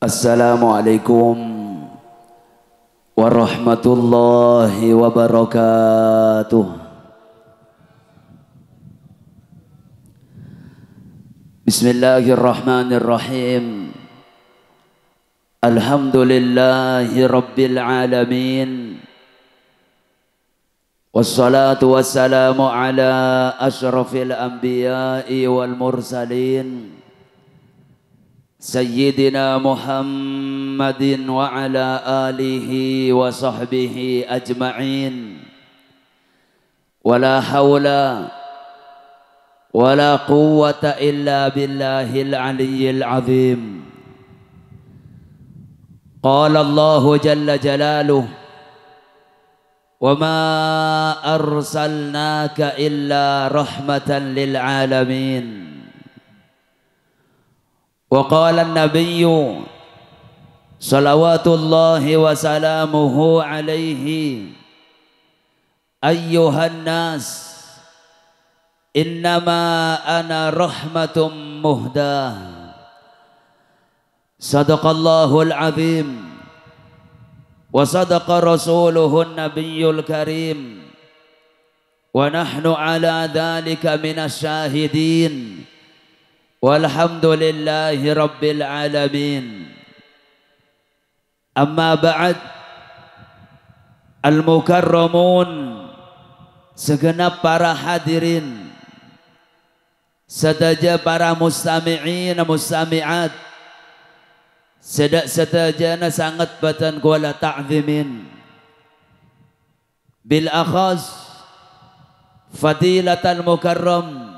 Assalamualaikum warahmatullahi wabarakatuh. Bismillahirrahmanirrahim. Alhamdulillahi rabbil alamin. Wassalatu wassalamu ala asyrafil anbiya'i wal mursalin Sayyidina Muhammadin wa ala alihi wa sahbihi ajma'in. Wala hawla wala quwwata illa billahil aliyyil azim. Qala Allahu jalla jalaluh, wa ma arsalnaka illa rahmatan lil alamin. Wa qala an-nabiyyu salawatullahi wa salamuhu alaihi, ayyuhan nas innama ana rahmatum muhdah. Sadaqallahul azim wa sadaqa rasuluhun nabiyyul karim wa nahnu ala dhalika minas syahidin walhamdulillahi rabbil alamin. Amma ba'd, al-mukarramun, segenap para hadirin, sadaja para mustami'in mustami'at, sedajana sangat batan kuala ta'zimin, bil akhas fadilatal mukarram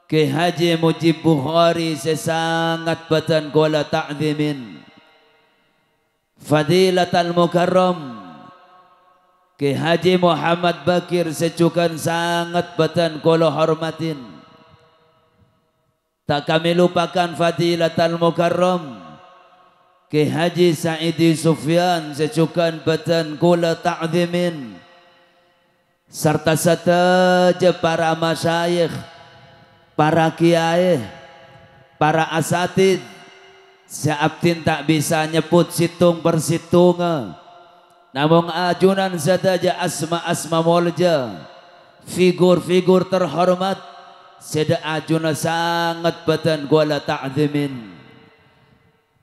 Ki Haji Mujib Bukhari, sesangat batan kuala ta'zimin, fadilatal mukarram Ki Haji Muhammad Bakir, secukan sangat batan kuala hormatin. Tak kami lupakan fadilatal mukarram Ki Haji Saidi Sufyan, secukan batan kuala ta'zimin, serta sataja para masyayikh, para kiai, para asatid. Seabtin tak bisa nyebut situng persitung, namun ajunan sadaja asma-asma mulja, figur-figur terhormat, seda ajuna sangat batan kuala ta'zimin.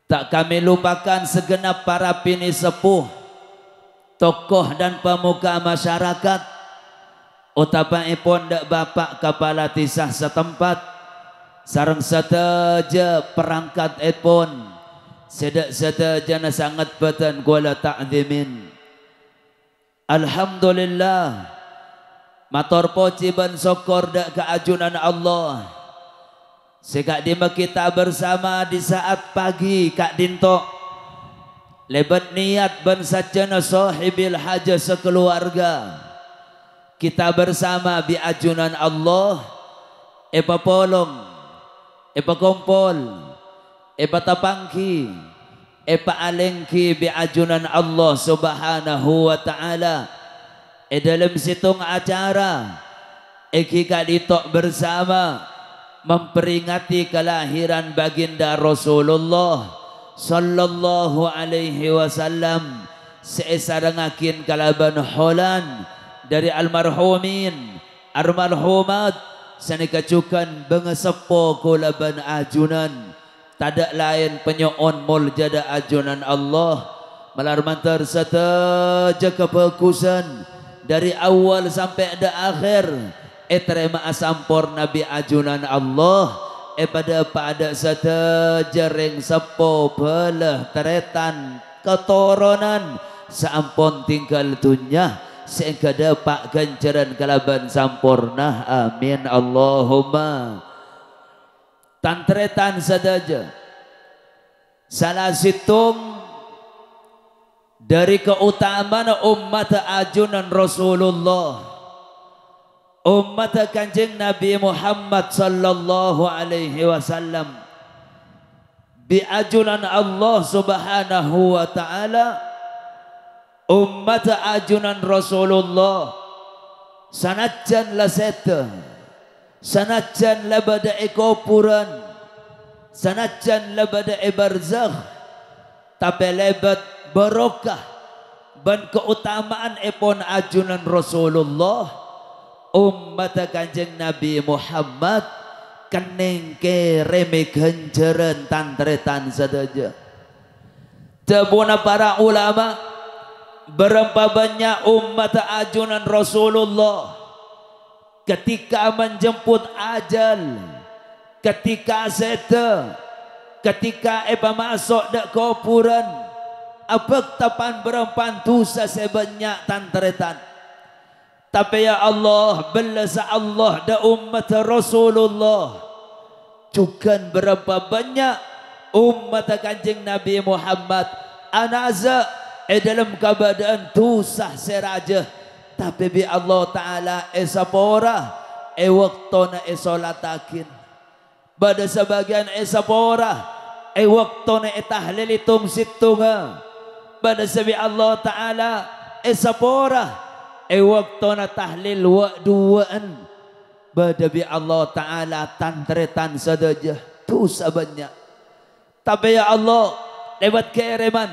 Tak kami lupakan segenap para pini sepuh, tokoh dan pemuka masyarakat, utapaipun dak bapak kepala tisah setempat, sareng sataja perangkat ipun, sedak satajana sangat batan kuala ta'zimin. Alhamdulillah, matur puji ban syukur dak keajunan Allah. Sekak dima kita bersama di saat pagi kak dinto, lebat niat ban sajana sahibil haja sekeluarga. Kita bersama bi ajunan Allah, epa polong, epa kompol, epa tapangki, epa alengki bi ajunan Allah subhanahu wa ta'ala. Dalam situng acara kita ditok bersama memperingati kelahiran baginda Rasulullah sallallahu alaihi wasallam, seesarengakin kalaban holan dari almarhumin almarhumat, sanikacukan bengesepo kulaban ajunan, tadak lain penyoon muljada ajunan Allah, malarmantar sataja kebagusan dari awal sampai ada akhir. Terima asampor Nabi ajunan Allah, pada sataja ring sepo belah teretan keturunan saampun tinggal dunya, sehingga dapat ganjaran kalaban sampurna. Amin Allahumma. Tantretan sadaja salah situng dari keutamaan umat ajunan Rasulullah, umat kanjeng Nabi Muhammad sallallahu alaihi wasallam, bi ajunan Allah subhanahu wa ta'ala, umat ajunan Rasulullah, sanajan laseta, sanajan labada ikupuran, sanajan labada barzakh, tapi lebat barokah ban keutamaan epon ajunan Rasulullah umat Kanjeng Nabi Muhammad kening kereme ganjaran tantretan saja. Tabuna para ulama berapa banyak umat ajunan Rasulullah ketika menjemput ajal, ketika seta, ketika masuk dak kuburan, abek tapan berempan dosa sebanyak tantretan. Tapi ya Allah, belasa Allah da umat Rasulullah juga berapa banyak umat Kanjeng Nabi Muhammad anaza dalam keadaan dosa seraja, tapi bi Allah Ta'ala esapora waktona esolatakin pada sebagian esapora waktona tahlil itung situnga pada sebi Allah Ta'ala esapora waktona tahlil wa duaan pada bi Allah Ta'ala tantretan saja dosa banyak. Tapi ya Allah lewat kiriman,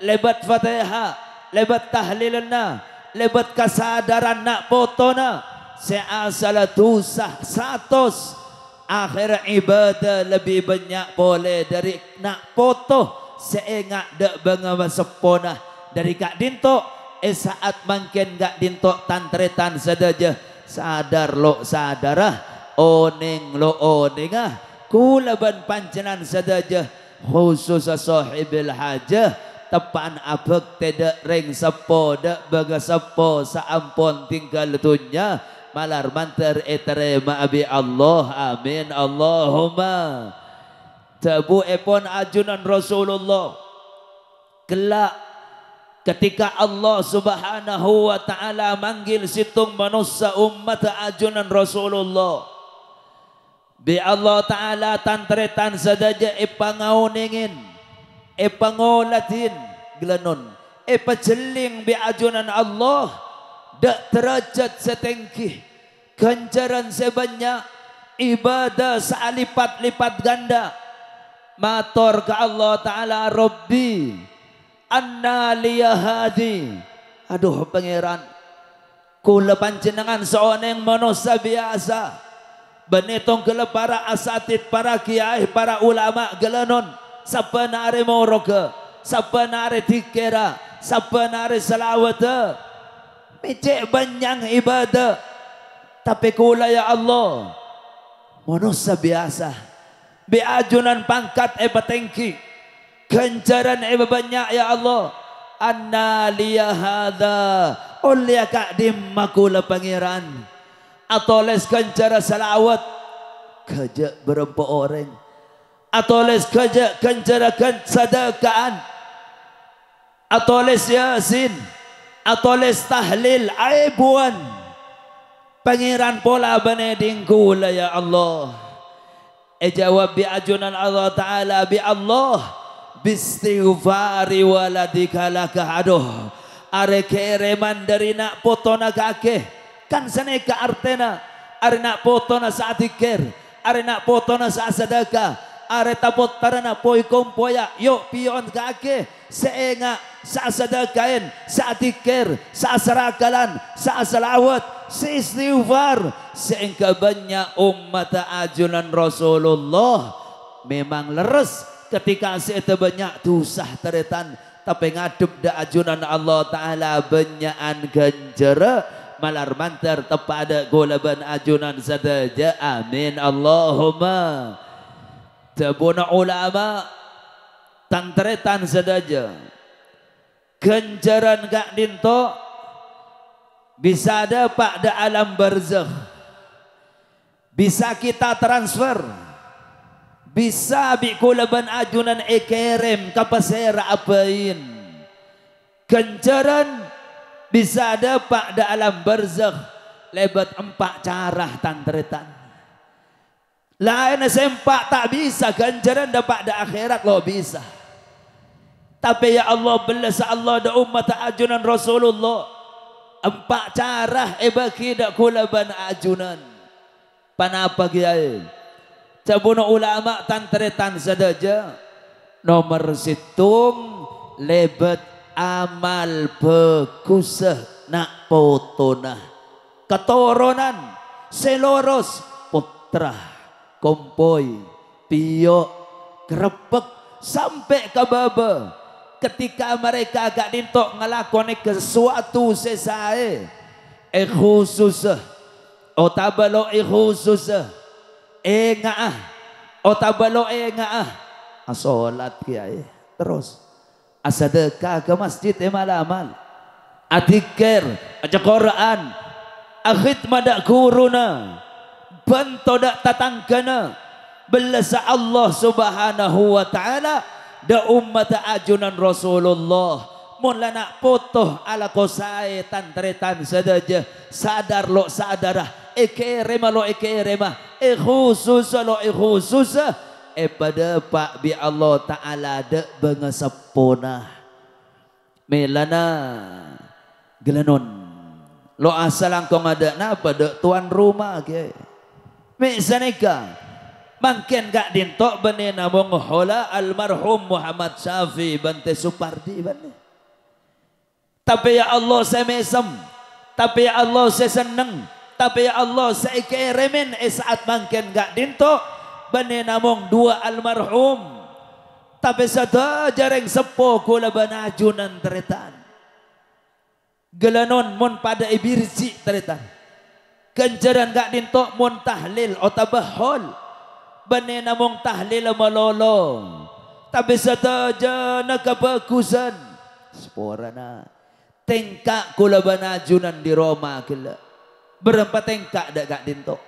lebat Fatihah, lebat tahlilna, lebat kesadaran nak potona seasal dosa 100 akhir ibadah lebih banyak boleh dari nak foto seengat dak bangga sepona dari kak dinto saat mungkin gak dinto tantretan saja sadar lo sadarah oning lo oningah kulaban pancenan saja khusus sahibil hajah tepan abek tidak ring sepo dak baga sepo saampun tinggal dunya malar mantar eterema abi Allah amin Allahumma tabu epon ajunan Rasulullah kelak ketika Allah Subhanahu wa Ta'ala manggil situng manusia umat ajunan Rasulullah bi Allah Ta'ala tantretan sadaja ipangauningin ipangolatin gelanon ipajeling bi ajunan Allah dak derajat setengkih ganjaran sebanyak ibadah salipat-lipat ganda matur ke Allah Ta'ala Rabbi anna liyahadi aduh pangeran kula panjenengan seorang manusia biasa benetong gele para asatid, para kiai, para ulama gelanon sabanare moroga, sabanare dikira, sabanare selawat mecek banyak ibadah tapi kula ya Allah manusia biasa biajunan pangkat batengki ganjaran banyak ya Allah anna liyahada oleh kak dimmakula pangeran atau les ganjara salawat kerja berapa orang atau les kerja ganjara sadakaan atau les yasin atau les tahlil aibuan pangeran pola beneding kula ya Allah jawab bi ajunan Allah Ta'ala bi Allah bistighfari waladika laka aduh are kereman dari nak potona kakeh kan saneka artena are nak potona saat dikir are nak potona saat sedekah are tapot tarana poi kompoya yuk pion kake seenga saat sedekain saat dikir saat serakalan saat selawat seistighfar seengka banyak umat ajunan Rasulullah memang leres ketika seeta banyak dosa teretan tapi ngadep da ajunan Allah Ta'ala banyakan ganjara malar mantar tepada golaban ajunan saja amin Allahumma tabuna ulama tantretan saja ganjaran gak dinto bisa dapat da alam barzakh bisa kita transfer bisa bikulaban ajunan ekerem kapasera apain ganjaran bisa dapat da alam barzakh lebat 4 cara tantretan lain sempak tak bisa ganjaran dapat da akhirat lo bisa tapi ya Allah belas Allah da umat ajunan Rasulullah 4 cara bagi da kulaban ajunan panapa kiai cabuna ulama tantretan saja nomor situng lebet amal bagus nak potona keturunan seloros putra kompoi piyok grebek sampai ke baba ketika mereka agak dintok ngelakoni sesuatu sesae khusus otabalo khusus ngaah otabalo ngaah asolat kiai terus asadekah ke masjid malamal adikir aja Quran akhid madak guruna bantodak tatanggana belasa Allah subhanahu wa ta'ala da umat ajunan Rasulullah mun lana potoh ala kosai tantretan sadaja sadar lo sadarah ekerema lo ekerema khusus lo khusus pada pak bi Allah ta'ala de bengesepona melana gelanon lo asal angkong ada napa de tuan rumah ke misalnya mungkin gak dintok bani namung hola almarhum Muhammad Syafi bante Supardi bani tapi ya Allah saya mesem tapi ya Allah saya seneng tapi ya Allah saya keremin saat mungkin gak dintok bani namung dua almarhum tapi sada jareng sepo kula banajunan teretan gelanon mun pada ibirji teretan ganjaran gak dintok mun tahlil otabahol bani namung tahlil malolong tapi sataja nak kebagusan sporana tengkak kula banajunan di Roma gila berapa tengkak dak gak dintok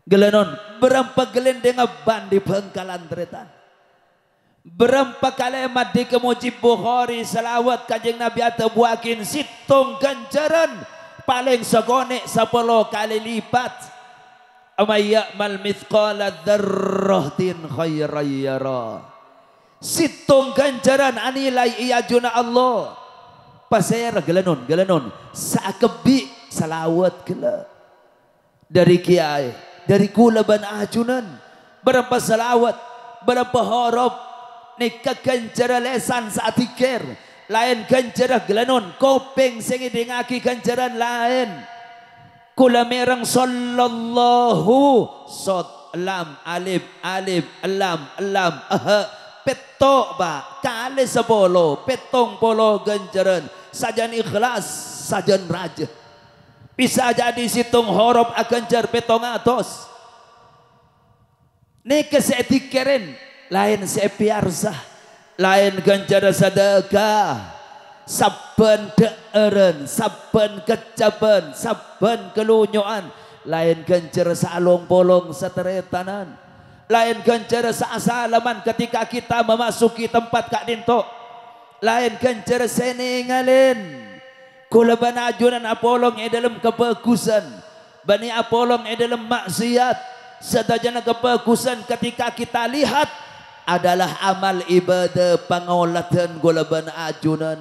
gelanon berapa gelendeng ban di Bangkalan teretan berapa kalimat di kemujib Bukhari salawat kanjeng Nabi atau buakin situng ganjaran paling segonek 10 kali lipat amay ya'mal mithqala dzarratin khairan yara situng ganjaran anilai iyajuna Allah pasir gelanon sakebi salawat gela dari kiai dari kula ban ajunan berapa salawat berapa harap nikah ganjaran lesan saat tikir lain ganjaran gelanon kopeng sing dengaki ganjaran lain kula merang sallallahu sod lam alif alif lam petok ba kali 10 petong polo ganjaran sajan ikhlas sajan raja bisa jadi situng horob ganjar petong atos nike seetikirin lain sepiarsa lain ganjaran sedekah saben deeren saben kecaben saben kelunyoan lain ganjar salong bolong seteretanan lain ganjar saasalaman ketika kita memasuki tempat kak dinto lain ganjar seningalin kula banajunan apolong dalam kebagusan bani apolong dalam maksiat sedajana kebagusan ketika kita lihat adalah amal ibadah pangolatan kula banajunan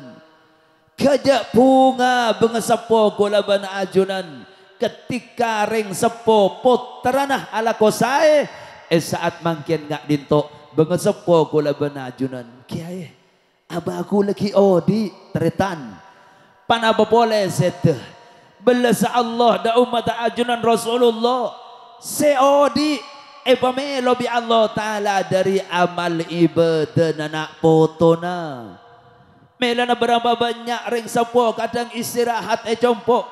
kajak bunga bengesepo kula banajunan ketika ring sepo potranah ala kosai saat mangkin gak dinto bengesepo kula banajunan kiai abaku lagi odi teretan panapa boleh sete belasa Allah da umat ajunan Rasulullah seodi pamelo bi Allah taala dari amal ibadah nak potona melana berapa banyak ring sepo kadang istirahat compok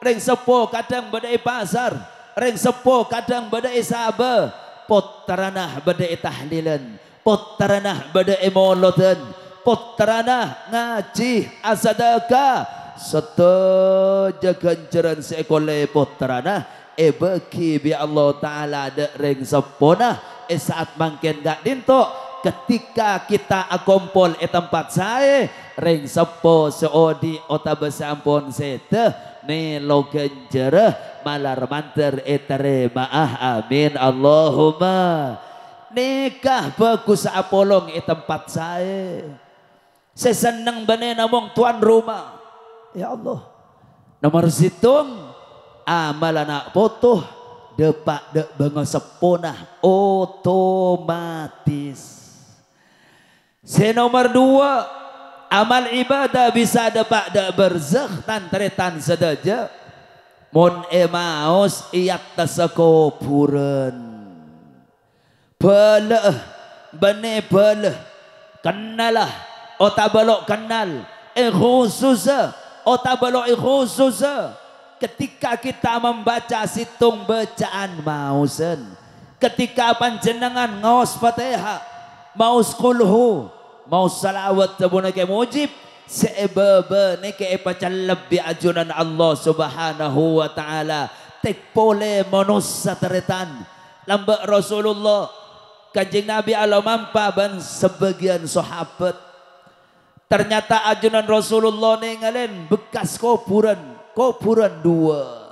ring sepo kadang badai pasar ring sepo kadang badai sabar potranah badai tahlilan potranah badai molodan potranah ngaji asadaka setaja ganjaran seekole potranah bagi bi Allah taala de ring sepona saat mangken gak dinto ketika kita akompol tempat saya ring sepo seodi otabesampon sete melo ganjara malar manter teremaah amin Allahumma nikah bagus apolong tempat saya seneng bane namung tuan rumah ya Allah nomor situng amal anak potoh depak dek bengeseponah otomatis. Nomor 2 amal ibadah bisa dapat dak berzakh tantretan sedaja mun emaos iat tasakupuran belah bane belah kenalah otabalok kenal khususa otabalok khususa ketika kita membaca situng bacaan mausen ketika panjenengan ngaos Fatihah maus kulhu maus salawat tabuna ke mujib sebebe neke pacalab bi ajunan Allah subhanahu wa ta'ala tek pole manusia teretan lambak Rasulullah Kanjeng Nabi Allah mampa ban sebagian sahabat ternyata ajunan Rasulullah nengalen bekas kuburan dua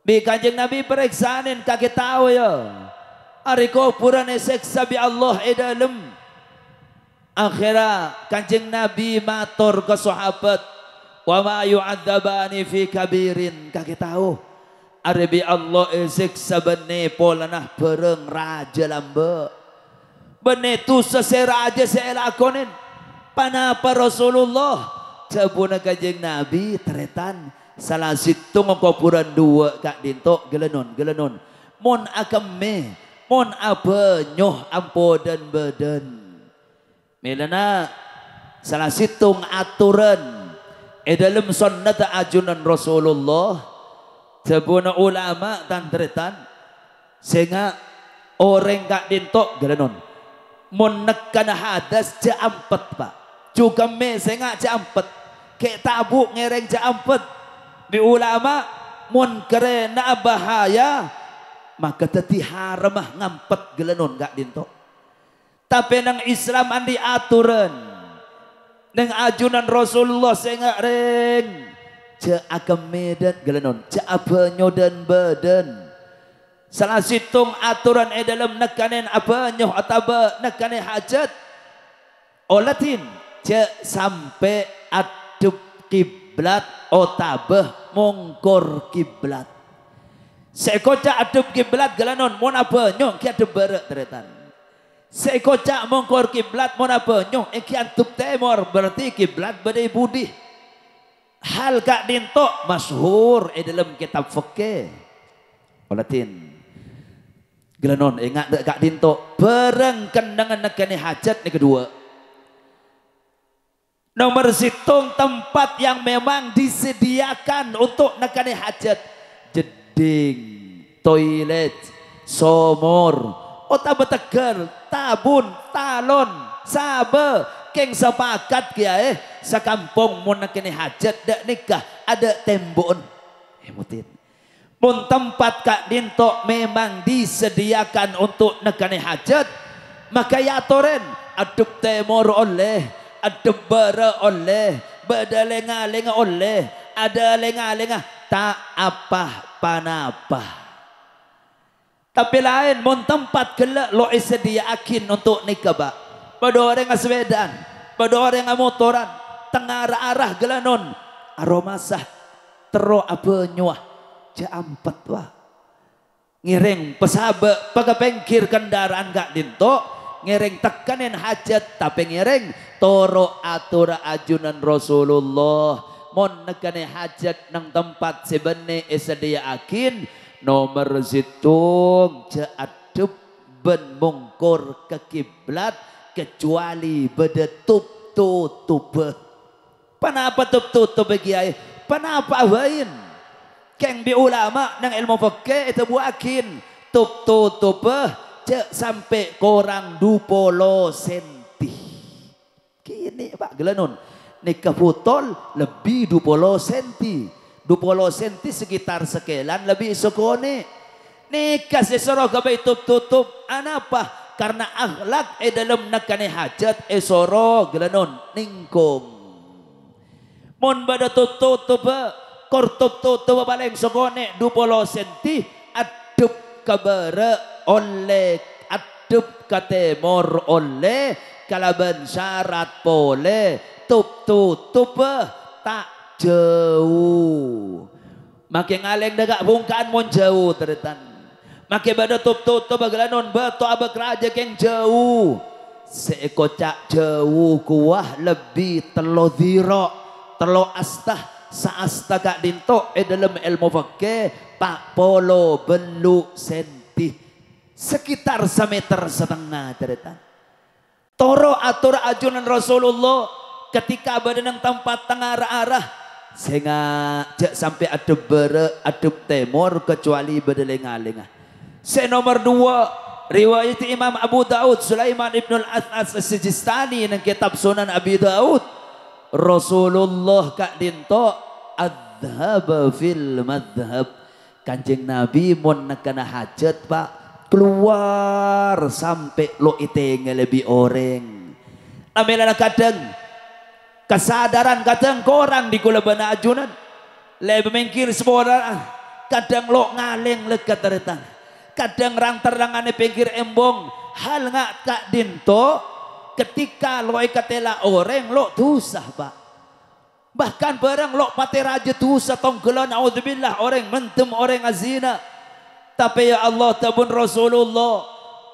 bi Kanjeng Nabi periksaanin kaki tahu ya hari kuburan seksa bi Allah dalam akhirnya Kanjeng Nabi matur ke sahabat wa ma yu'adzabani fi kabirin kaki tahu hari bi Allah seksa bene polanah bareng raja lamba bene tu seseraja selakonin panapa Rasulullah cabuna Kanjeng Nabi teretan salah situng kuburan dua kak dinto gelenon mon akame mon apa nyoh ampo dan badan melana salah situng aturan dalam sunnah ajunan Rasulullah cabuna ulama dan teretan sehingga orang kak dinto gelenon mon nekan hadas jampet pak juga me sehingga jampet kayak tabuk ngereng jampet di ulama mun kerena bahaya maka teti haramah ngampet gelenon gak dinto tapi nang Islam andi aturan nang ajunan Rasulullah sehingga reng ja agam medan gelenon ja abanyo dan badan salah situng aturan dalam nekanin abanyo atau nekanin hajat olatin ja sampai adub kiblat otabah mongkor kiblat sekocak adub kiblat galanon mon apa nyong ki adub barat teretan sekocak mongkor kiblat mon apa nyong ki adub temor berarti kiblat badai budi hal kak dinto masyhur dalam kitab fikih olatin galanon ingat dek kak dinto bareng kendangan nekani hajat ni kedua nomor situng tempat yang memang disediakan untuk nekani hajat jeding toilet somor otak beteger tabun talon sabe keng sepakat kia sekampung mun nekani hajat dak nikah ada tembok mutin mun tempat kak dinto memang disediakan untuk nekani hajat maka ya toren adub temor oleh ada bara oleh badalenga-lenga oleh ada lenga-lenga tak apa panapa tapi lain mon tempat gelak lo sediakin untuk nikah ba pada orang yang sepedan pada orang yang motoran tengah arah gelanon aromasah tero apa nyuah jampet wah ngiring pesabe pagapengkir kendaraan gak dinto ngereng tekanin hajat tapi ngereng toro atura ajunan Rasulullah mon nekane hajat nang tempat sebene sedia akin nomor situng jaadub ben mungkur ke kiblat kecuali bedetup tutup panapa tutup bagi ay panapa awain keng bi ulama nang ilmu fikih itu buakin tutup cek sampai korang 20 senti kini pak gelanon nikah putol lebih 20 senti 20 senti sekitar sekelan lebih sekone nikah sesoro gabai tutup anapa karena akhlak dalam nakane hajat soro gelanon ningkong mon bada tutup kor tutup paling sekone 20 senti adub kabara oleh adub katemor oleh kalaban syarat pole tutup tak jauh makin ngaleng dagak bungkaan mon jauh teretan makin pada tutup bagalanon beto abak raja keng jauh seeko cak jauh kuah lebih telo dhira telo astah saasta kak dinto dalam ilmu fikih pak polo belu senti sekitar semeter setengah teretan toro atur ajunan Rasulullah ketika badan tempat tengah arah sehingga sampai adep temur kecuali bedelenga-lenga. Nomor 2 riwayat Imam Abu Daud Sulaiman ibn al-As'as as-Sijistani dalam kitab Sunan Abi Daud Rasulullah kak dinto adhab fil madhab Kanjeng Nabi mon nekana hajat pak keluar sampai lo itenge lebih orang namanya kadang kesadaran kadang korang di kula bana ajunan lebih mengkir semua kadang lo ngaleng lekat teretang kadang rang terangane pengkir embong hal ngak kak dinto ketika lo ikatela orang lo tusah pak bahkan barang lo pate raja tusah tonggelan naudzubillah orang mentem orang azina tapi ya Allah tabun Rasulullah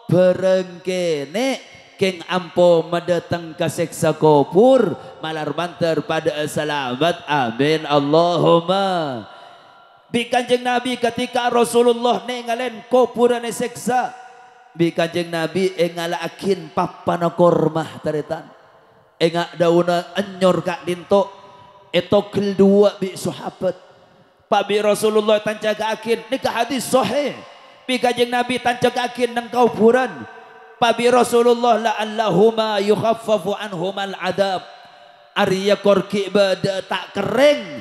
berengkene keng ampo mendatang ke seksa kubur malar banter pada selamat amin Allahumma bi Kanjeng Nabi ketika Rasulullah nengalen kuburan seksa bi Kanjeng Nabi engalakin papana kormah taretan engak dauna enyor kak dinto itu kedua bi sahabat pak bi Rasulullah tancagakin nikah hadis sahih bi Kanjeng Nabi tancagakin nang kuburan Pabi Rasulullah la'allahuma yukhaffafu anhumal adab Arya korki bada tak kering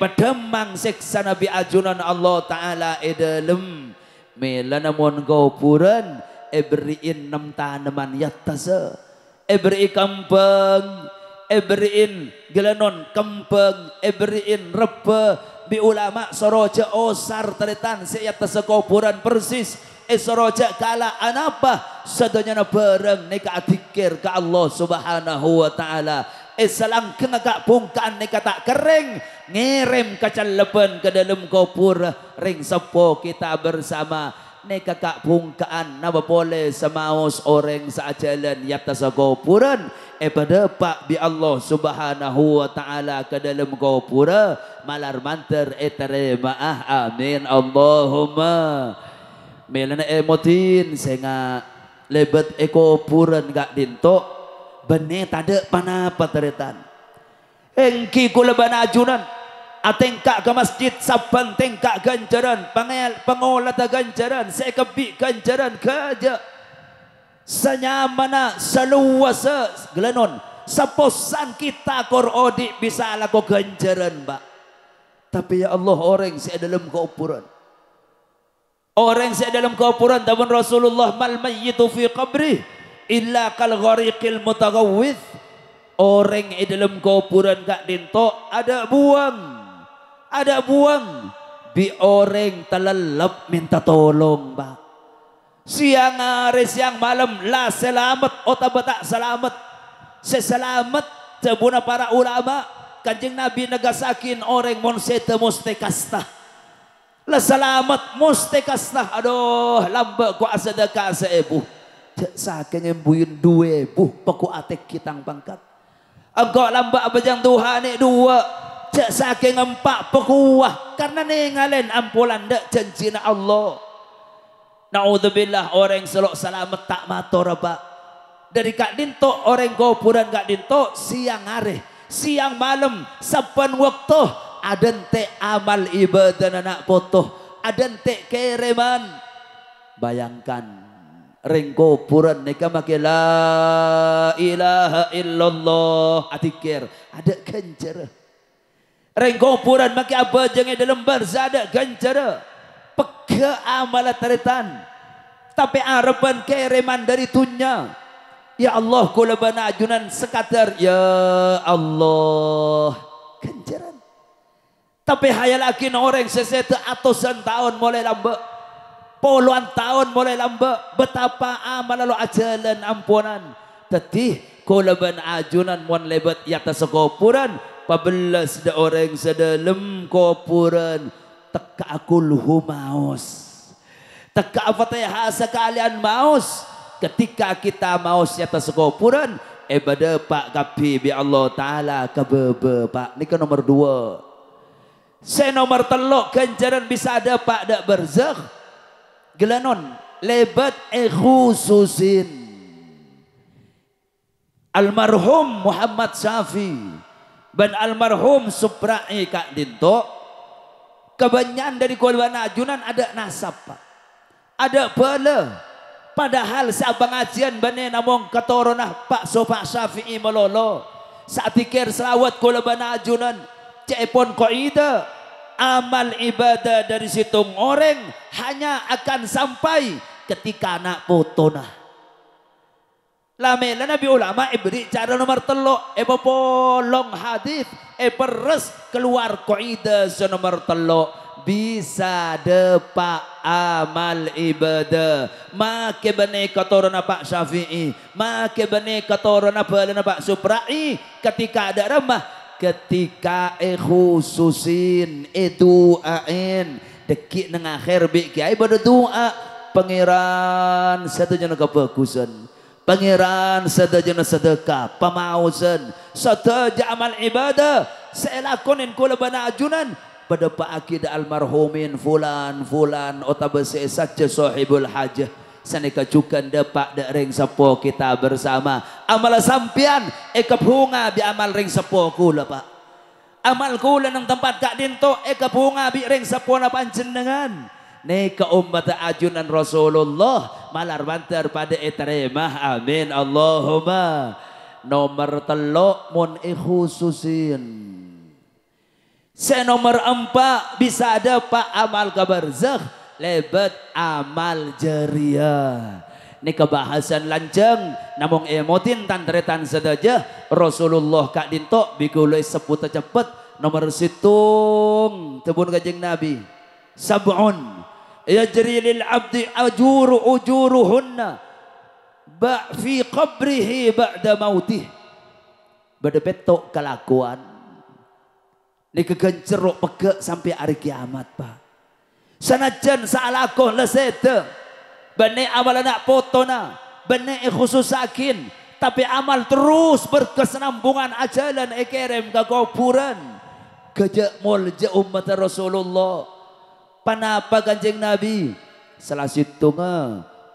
pademang seksa Nabi ajunan Allah Ta'ala edalem mela namun gaupuran beriin 6 tanaman yattasa beri kampeng beriin gelanon kempeng beriin rebe bi ulama soroja osar teretan seyattasa gaupuran persis soroja kala anapa sadanya bareng neka adikir ke Allah subhanahu wa ta'ala salang kengagak bungkaan neka tak kering ngirim kacalepan ke dalam kubur ring sepo kita bersama neka kak bungkaan nama boleh semaus orang saajalan yatas kuburan pada pak bi Allah subhanahu wa ta'ala ke dalam kubur malar manter terima amin Allahumma melana emotin sehingga lebet kuburan gak dinto benih tada panapa teretan engki kula bana ajunan atengkak ke masjid saban tengkak ganjaran pengolah ganjaran saya kebi ganjaran kerja senyamana seluasa gelanon seposan kita korodi bisa laku ganjaran mbak tapi ya Allah orang saya dalam kuburan orang saya dalam kuburan tabun Rasulullah mal mayyitu fi qabri illa kal ghariqil mutaghawwith orang dalam kuburan kak dinto ada buang bi orang telelep minta tolong mbak siang hari siang malam la selamat otaba tak selamat seselamat tabuna para ulama Kanjeng Nabi nagasakin orang monsete mustekasta la selamat mustekasta aduh lamba ku asadaka seebu saking embuyun dua buh paku atek kitang pangkat engkau lamba abajang Tuhan ni dua cak saking empat pekuah karena nengalen ampulan dak janji na Allah naudzubillah orang selok selamat tak mator apa dari kak dinto orang kuburan kak dinto siang hari siang malam saban waktu adente amal ibadah anak foto adente kereman bayangkan ring kuburan nika make la ilaha illallah atikir ada ganjar ring kuburan make apa jangan dalam barzah ada ganjar peka amalan teretan tapi harapan kereman dari dunia ya Allah kula bana ajunan sekadar ya Allah ganjaran tapi hayalakin orang sesete atusan tahun mulai lamba puluhan tahun mulai lamba betapa amal lalu ajalan ampunan tetih kulaban ajunan mon lebat yatas kuburan pabelas da orang sedalem kuburan teka akul humaus teka fatihah sekalian maus ketika kita mau siata sekupuran ibadah pak kapi bi Allah Ta'ala kebebe pak. Ini ke nomor 2. Saya nomor telok ganjaran bisa ada pak dak berzakh gelanon lebat khususin almarhum Muhammad Syafi dan almarhum Supra'i Kak Dinto kebanyakan dari keluarga ajunan ada nasab pak, ada bala. Padahal sa pengajian bane namong katoronah Pak Sofa Syafi'i malolo saat tikir selawat keluarga ajunan cepon qaida amal ibadah dari situng orang hanya akan sampai ketika anak potona. Lamela Nabi ulama ibri cara nomor telok polong hadis peres keluar qaida nomor telok bisa depak amal ibadah make bane katorona Pak Syafi'i make bane katorona balana Pak Supra'i ketika ada remah ketika khususin duain dekik nang akhir bi kiai berdoa pangeran sadayana kebagusan pangeran sadayana sedekah pamausan sadaja amal ibadah saya lakonin kula bana ajunan pada pak akid almarhumin fulan otabase saja sahibul hajah sanika cukan depak dak ring sepo kita bersama amal sampian ekabunga bi amal ring sepo kula pak amal kula nang tempat Kak Dinto ekabunga bi ring sepo na panjenengan nika umat ajunan Rasulullah malar banter pada eteremah amin Allahumma. Nomor telok mun khususin saya nomor 4 bisa ada pak amal kabarzakh lebat amal jariah. Ini kebahasan lanceng namung emotin tantretan sedaja Rasulullah Kak Dinto bikulai seput cepet nomor situng tebun Kanjeng Nabi sab'un yajri lil abdi ujuruhunna fi qabrihi ba'da mautih bade petok kelakuan ini kegenceruk pegek sampai hari kiamat pak. Sanajan saalakoh lesete. Bane amal anak potona. Bane khususakin. Tapi amal terus berkesenambungan ajalan ekerem ke kuburan. Kejak mulja umat Rasulullah. Panapa Kanjeng Nabi? Salah situ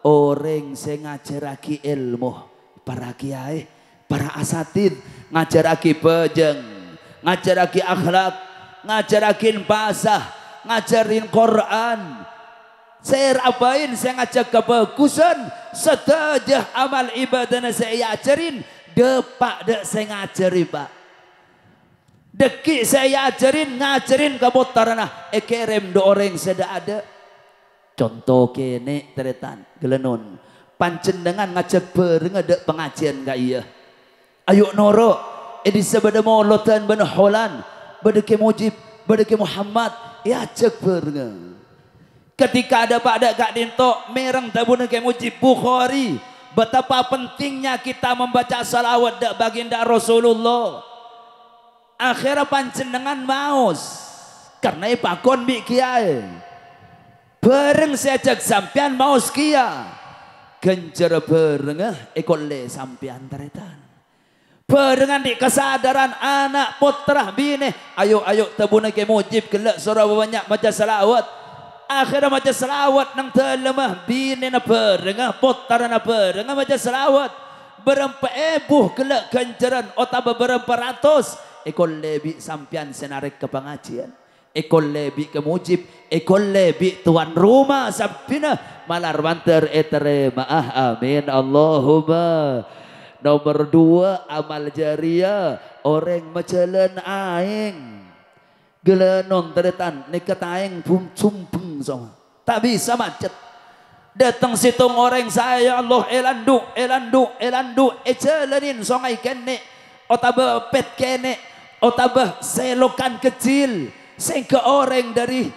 orang sing ngajaraki ilmu. Para kiai, para asatid ngajaraki bejeng. Ngajaraki akhlak, ngajarakin bahasa, ngajarin Quran. Saya apain, saya ngajak kebagusan, setajah amal ibadahnya saya ajarin, depak dek saya ngajari pak. Deki saya ajarin, ngajarin kebutarana, ekerem do orang seda ada. Contoh kene teretan, gelenon, pancen dengan ngajak bareng ada pengajian gak iya. Ayo noro. Ini sebeda maulotan bana holan badake mujib badake Muhammad ya cek berenga ketika ada Pak Kak Dinto mereng tabun ke mujib Bukhari betapa pentingnya kita membaca salawat dak baginda Rasulullah akhirnya panjenengan maus karena pakon bi kiai bareng sejak sampean maus kia gencer berenga ekole sampean teretan barengan di kesadaran anak putra bini ayo tabuna ke mujib kelak surah banyak maca salawat akhirnya maca salawat nang telemah bini na barengah putra na barengah maca salawat berempa ebuh kelak ganjaran otaba berempa ratus ekol lebi sampian senarik ke pengajian ekol lebi ke mujib ekol lebi tuan rumah sampina malar banter etere maah amin Allahumma. Nomor 2 amal jariah orang majalan aing gelenon teretan nekat aing bum cumpeng sama tak bisa macet datang situng orang saya Allah elandu jalanin songai kene otabah pet kene otabah selokan kecil sehingga orang dari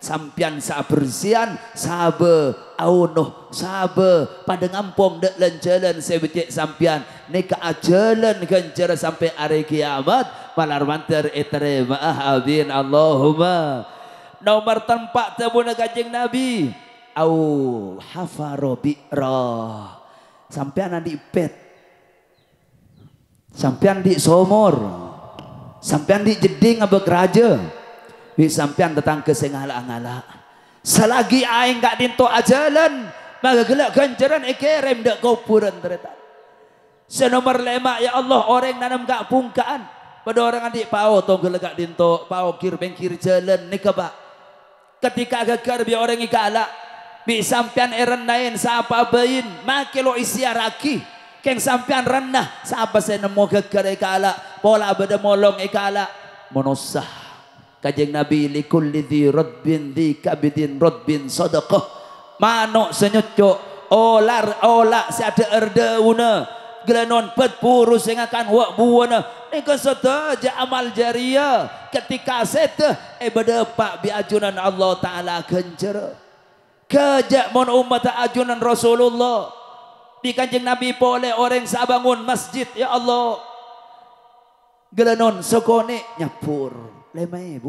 sampian sabersian sabe aunuh sabe pada ngampung dek jalan saya becek sampian nika ajalan ganjar sampai hari kiamat malar manter etere maah abin Allahumma. Nomor tempat tabuna Kanjeng Nabi au hafaro bi'rah sampean di pet, sampean di somor, sampean di jeding abek raja, sampean datang ke sengala-ngala. Selagi aing gak dinto ajalan, maka gelak ganjaran ikerem dak kuburan ternyata. Senomor 5 ya Allah orang nanam gak pungkaan. Pada orang adik pau tong gelegak dinto pau kir bengkir jalan ni kebak. Ketika gegar bi orang ikala bi sampian erendain sapa bayin makelo isiaraki keng sampian renah sapa saya nemu gegar ikala pola beda molong ikala monusah kajeng Nabi likulli dhi radbin dhi kabidin radbin sadaqah manuk senyucuk olar si ada erdauna gelanon pet purus yang akan wak buana ni kesetaja amal jariah ketika seta berdepak bi ajunan Allah Ta'ala kencera kejak mon umat ajunan Rasulullah di kanjeng Nabi boleh orang sabangun masjid ya Allah gelanon sokone nyapur 5.000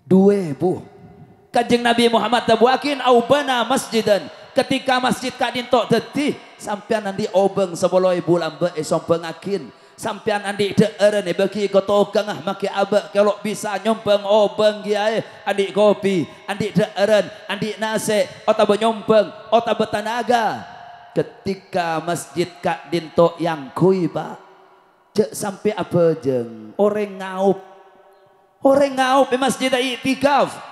2.000 kanjeng Nabi Muhammad tabuakin au bana masjidan ketika masjid kak dintok tetih sampian nanti obeng seboloi bulan be sompengakin sampian nanti deeren bagi kotokang maki abek kalau bisa nyompeng obeng kiai adik kopi adik deeren adik nase otak nyompeng otak bertanaga ketika masjid kak dintok yang kui pak cek sampai apa jeng orang ngaup di masjid iktikaf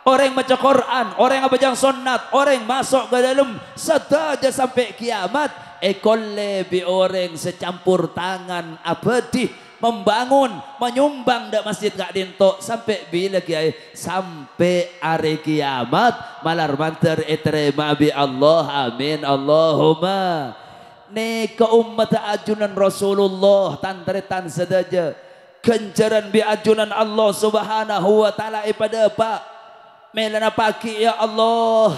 orang baca Quran, orang baca sunat, orang masuk ke dalam saja sampai kiamat. Ekolle bi orang secampur tangan abadi membangun, menyumbang dak masjid gak dintok sampai bila kiai sampai hari kiamat malar mantar eterema bi Allah amin Allahumma. Ni ke umat ajunan Rasulullah tantretan sedaja kencaran bi ajunan Allah Subhanahu wa taala pada pak melana pagi ya Allah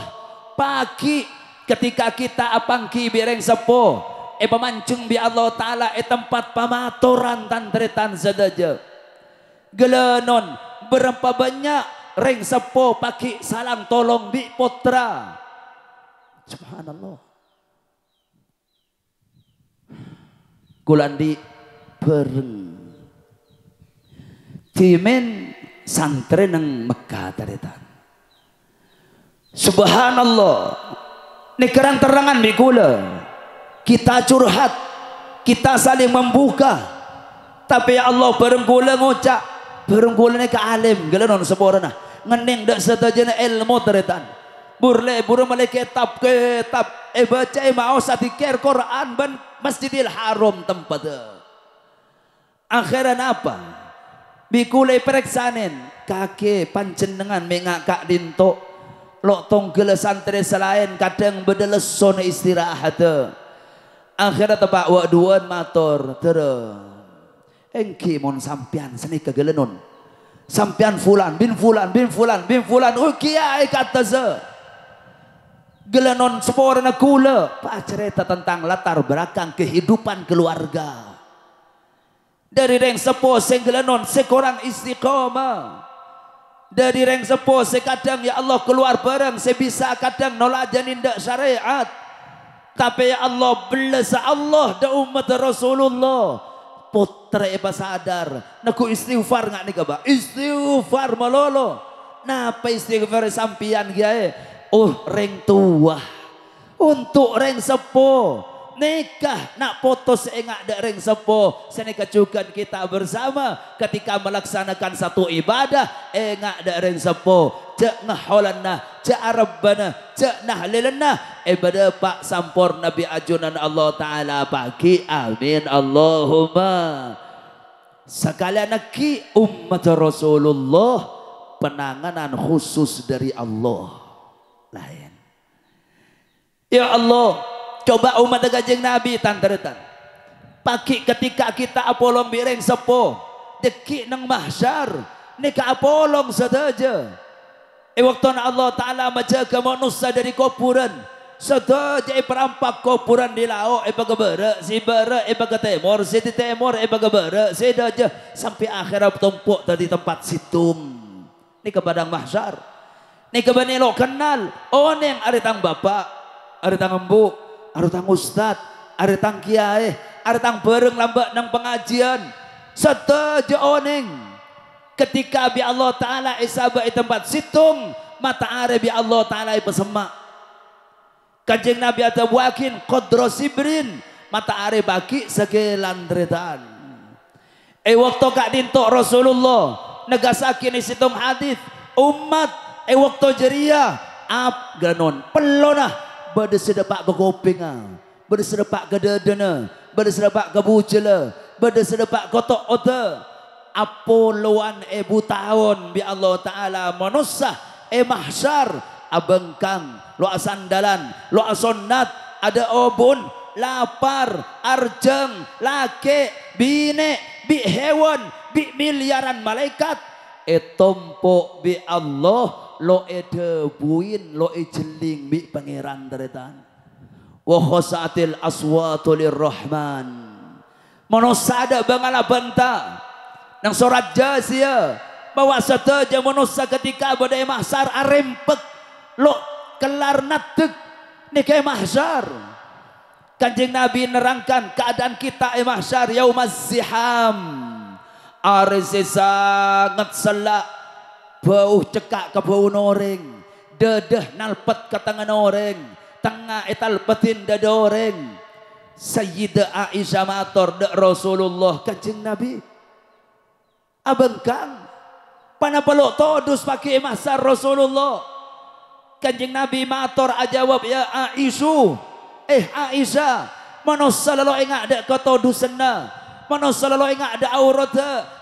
pagi ketika kita apangki bireng sepo pemancung bi Allah Ta'ala tempat pamatoran tantretan sedaja gelenon berapa banyak reng sepo pagi salang tolong bi potra subhanallah kulandi bereng timen santri nang Mekah taretan subhanallah ini kerang terangan di kula kita curhat kita saling membuka tapi ya Allah berengkula ngucap berengkula ni ke alim gelanon seborana ngening dak setajana ilmu teretan burle malai kitab baca mau satikir Quran ban Masjidil Haram tempat akhiran apa bikulai pereksanen kake pancenengan mengakak dinto lok tonggel santri selain kadang bedeles sone istirahat akhirat pak wak duan matur tere engki mon sampian seni kegelenon sampian fulan bin fulan kiai kata ze gelenon seporana kula pak cerita tentang latar belakang kehidupan keluarga dari reng sepo sing gelenon sekorang istiqomah dari reng sepo sekadang ya Allah keluar bareng sebisa kadang nolak janindak syariat tapi ya Allah belasa Allah da umat Rasulullah putra eba sadar naku istighfar nggak nih kaba istighfar malolo napa istighfar sampian kiai reng tua untuk reng sepo nikah nak putus engak dak reng sepo senika juga kita bersama ketika melaksanakan satu ibadah engak dak reng sepo cek ngaholanna cek arabbana cek nahlilanna ibadah pak sampur nabi ajunan Allah Ta'ala pagi amin Allahumma sekalian ki umat Rasulullah penanganan khusus dari Allah lain ya Allah coba umat kajeng Nabi tanteretan pagi ketika kita apolong bireng sepo deki nang mahsyar nika apolong saja waktu Allah Ta'ala menjaga manusia dari kuburan saja perampak kuburan di laut bagebere si bere baga temor si timur bagebere si saja sampai akhirat tumpuk tadi tempat situng nika padang mahsyar nika banelo kenal oneng aritang bapak aritang embu arutang ustad ada tang kiai, ada tang bereng lambat nang pengajian. Setuju oning. Ketika bi Allah Ta'ala isabah di tempat situng, mata are bi Allah Ta'ala pesemak. Kanjeng Nabi ada buakin qadra sibrin, mata are baki segelan dretan. Waktu kak dintok Rasulullah negasakin di situng hadis umat waktu jeria ap ganon pelonah bade sedepak begopinga, bade sedepak gededena, bade sedepak gebucela, bade sedepak kotok ote. Apo luan ibu tahun bi Allah Ta'ala manusia mahsyar abengkang lo asandalan lo asonnat ada obun lapar arjeng laki bine bi hewan bi miliaran malaikat tompo bi Allah lo debuin lo jeling bi pangeran teretan wa khasatil aswatu lirrahman manusia ada bangala banta nang surat Jasiyah bahwa seteja manusia ketika badai mahsyar arempek lo kelar natek nikai mahsyar. Kanjeng Nabi nerangkan keadaan kita mahsyar yaumaz ziham arisi sangat selak bau cekak ke bau noreng dedeh nalpet ke tangan oreng tengah etal petin dada oreng. Sayyidah Aisyah matur de Rasulullah Kanjeng Nabi abengkang pana peluk todus pakai mahsyar Rasulullah. Kanjeng Nabi matur ajawab ya Aisyah manusia lalu ingat ada ketodusena manusia lalu ingat ada aurat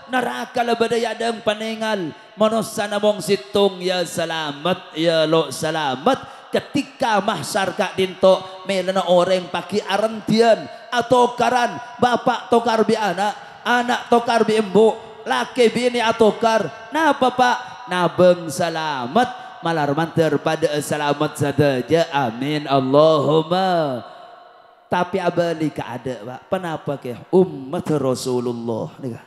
neraka lebih yang peninggal manusia namong situng ya selamat ya lo selamat ketika mahsyar kak dinto melena orang pakai arantian atau karan bapak tokar bi anak tokar bi embu laki bini atokar napa pak nabeng selamat malar manter pada selamat saja amin Allahumma. Tapi abali ada pak kenapa ke umat Rasulullah nih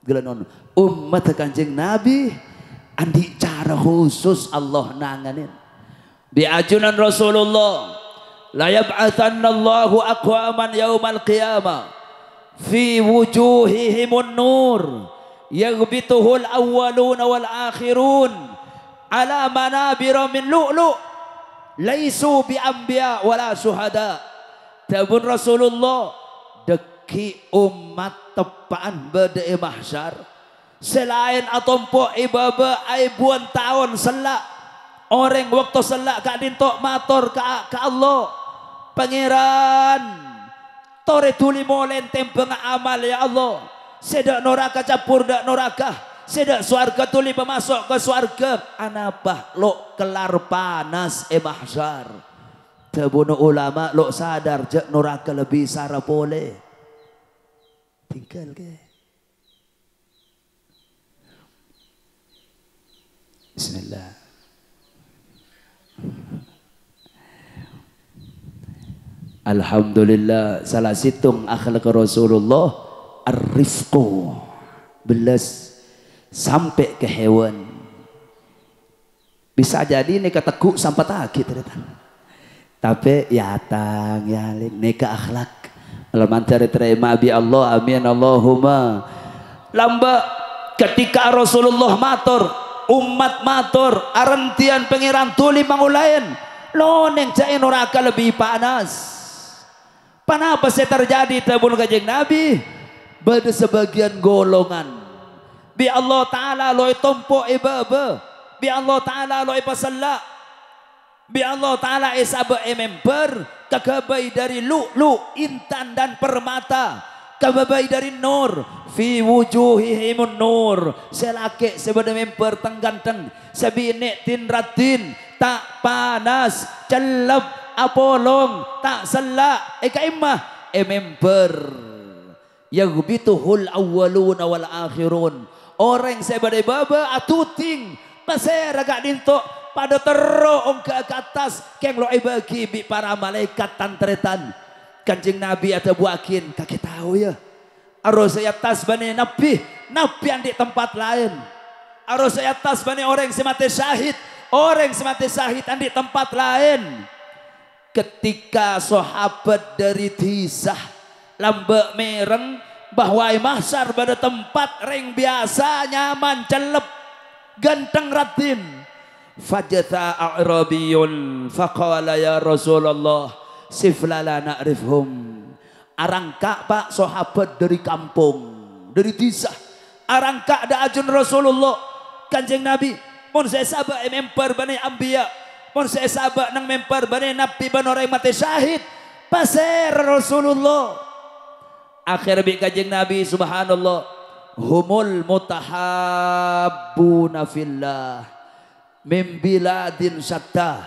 gelanon umat Kanjeng Nabi andi cara khusus Allah nanganin biajunan Rasulullah la yab'atsanna Allahu aqwaman yaumal qiyamah fi wujuhihimun nur yaghbituhul awwaluna wal akhirun ala manabira min lu'lu' laisu bi anbiya wala syuhada. Tabun Rasulullah deki umat tepaan bade mahsyar selain atompo ibaba aibuan tahun selak orang waktu selak kak dintok matur ka Allah pangeran tore tuli molen tempeng amal ya Allah sedak noraka capur dak noraka sedak swarga tuli pemasok ke swarga anapah lo kelar panas mahsyar tebuno ulama lo sadar je noraka lebih sara pole tinggal ke bismillah. Alhamdulillah salah situng akhlak Rasulullah ar-rifqu belas sampai ke hewan bisa jadi ini keteguk sampai takut tapi ya tang ya ini ke akhlak alaman cari terima bi Allah amin Allahumma. Lamba ketika Rasulullah matur umat matur arentian pengiran tuli mangulayan lo neng cai neraka lebih panas. Kenapa saya terjadi tabun Kanjeng Nabi? Bada sebagian golongan bi Allah Ta'ala loi tompo ibaba bi Allah Ta'ala loi pasalla bi Allah Ta'ala isaba member kagabai dari lu'lu intan dan permata kagabai dari nur fi wujuhihimun nur selake sebada member tengganteng sebinek tinratin tak panas celep apolong tak selak kaimah member yaghbituhul awwaluna wal akhirun orang sebadai baba atuting pasera gak dintok pada terong ke atas keng lo bagi bi para malaikat tantretan. Kanjeng Nabi ada buakin kakek tahu ya arus saya tas bani nabi yang di tempat lain arus saya tas bani orang semati syahid yang di tempat lain. ketika sahabat dari Tisah lambek mereng bahwa mahsyar pada tempat ring biasa nyaman celep ganteng ratin. Fajata a'rabiyun faqala ya Rasulullah siflala na'rifhum. Arangka pak sahabat dari kampung dari Tisah arangka ada ajun Rasulullah Kanjeng Nabi mun saya sabak memper bani ambiya mun saya sabak nang memper bani nabi ban orang mati syahid pasir Rasulullah. Akhir bi Kanjeng Nabi subhanallah humul mutahabbuna fillah min biladin syatta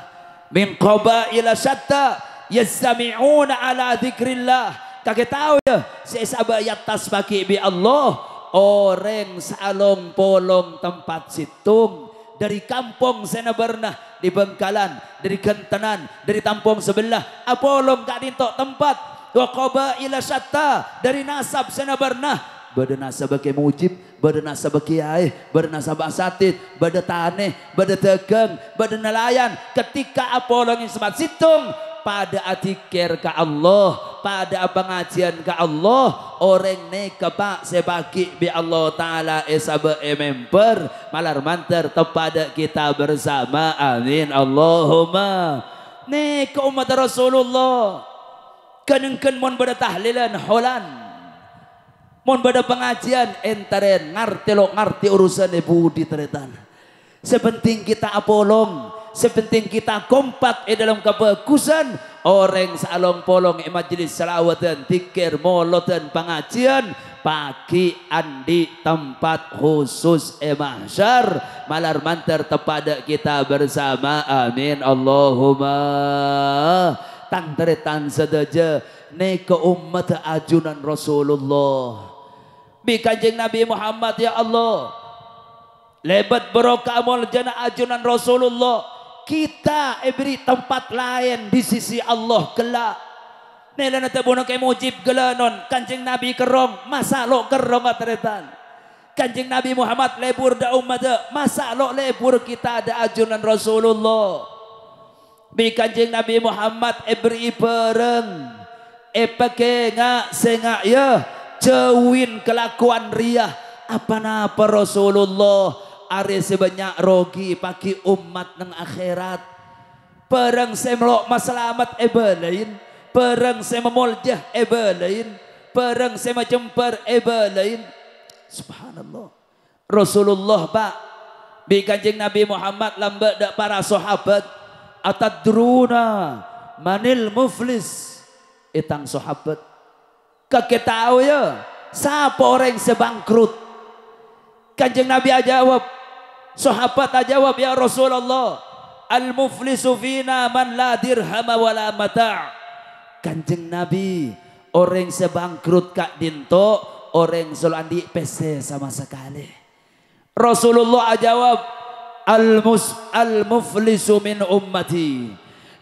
min qabaila syatta yastami'una ala dzikrillah. Kakek tahu ya saya sabak yatas pakai bi Allah orang salong polong tempat situng dari kampung sana pernah di Bengkalan dari Kentenan dari Tampung sebelah apolong gak dintok tempat wa qabaila syatta dari nasab sana pernah bada nasab ke mujib bada nasab kiai bada nasab asatid bada taneh bada tegang bada nelayan ketika apolong semat situng pada atikir ke Allah pada pengajian ke Allah orang neka pak sebaki bi Allah Ta'ala esabe member malar manter tepada kita bersama amin Allahumma neka umat Rasulullah kenengken mon pada tahlilan holan mon pada pengajian entaren ngerti urusan budi teretan sepenting kita apolong sepenting kita kompak dalam kebagusan orang salong polong majelis salawatan tikir molotan pengajian pagi andi tempat khusus mahsyar malar mantar tepada kita bersama amin Allahumma tang teretan sedaja neka umat ajunan Rasulullah bi Kanjeng Nabi Muhammad ya Allah lebat barokah amal jana ajunan Rasulullah kita beri tempat lain di sisi Allah kelak. Nela nata bono kay mujib gelanon Kanjeng Nabi kerong masa lo kerong ateretan. Kanjeng Nabi Muhammad lebur da ummata masa lo lebur kita ada ajunan Rasulullah. Bi Kanjeng Nabi Muhammad beri pereng pake ngak sengak ya cewin kelakuan riah apa napa Rasulullah are sebanyak rogi pagi umat nang akhirat perang semlok masalamat ebalain perang semamuljah ebalain perang semajemper ebalain subhanallah Rasulullah pak bi Kanjeng Nabi Muhammad lambat dak para sahabat atadruna manil muflis itang sahabat kakek tahu ya siapa orang sebangkrut Kanjeng Nabi ajawab sahabat ajawab ya Rasulullah al-muflisu fina man la dirhama wala mata'. Kanjeng Nabi orang sebangkrut kak dinto orang solandi pese sama sekali. Rasulullah ajawab al-muflisu min ummati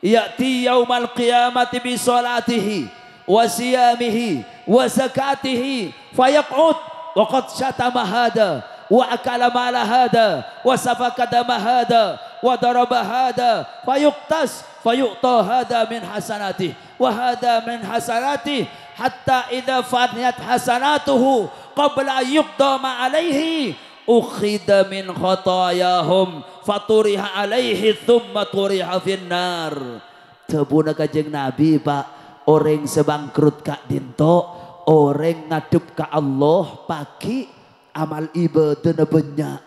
ya'ti yaumal qiyamati bi salatihi wa siyamihi wa zakatihi fayaq'ud wa qad syatama hada wa akala mala hada wa safaka dama hada wa daraba hada fayuqtas fayuqta hada min hasanatih wa hada min hasanatih hatta idza faniyat hasanatuhu qabla yuqda ma alaihi ukhida min khatayahum faturiha alaihi thumma turiha finnar. Tebuna Kanjeng Nabi pak orang sebangkrut kak dinto orang ngadep ka Allah pagi amal ibadah banyak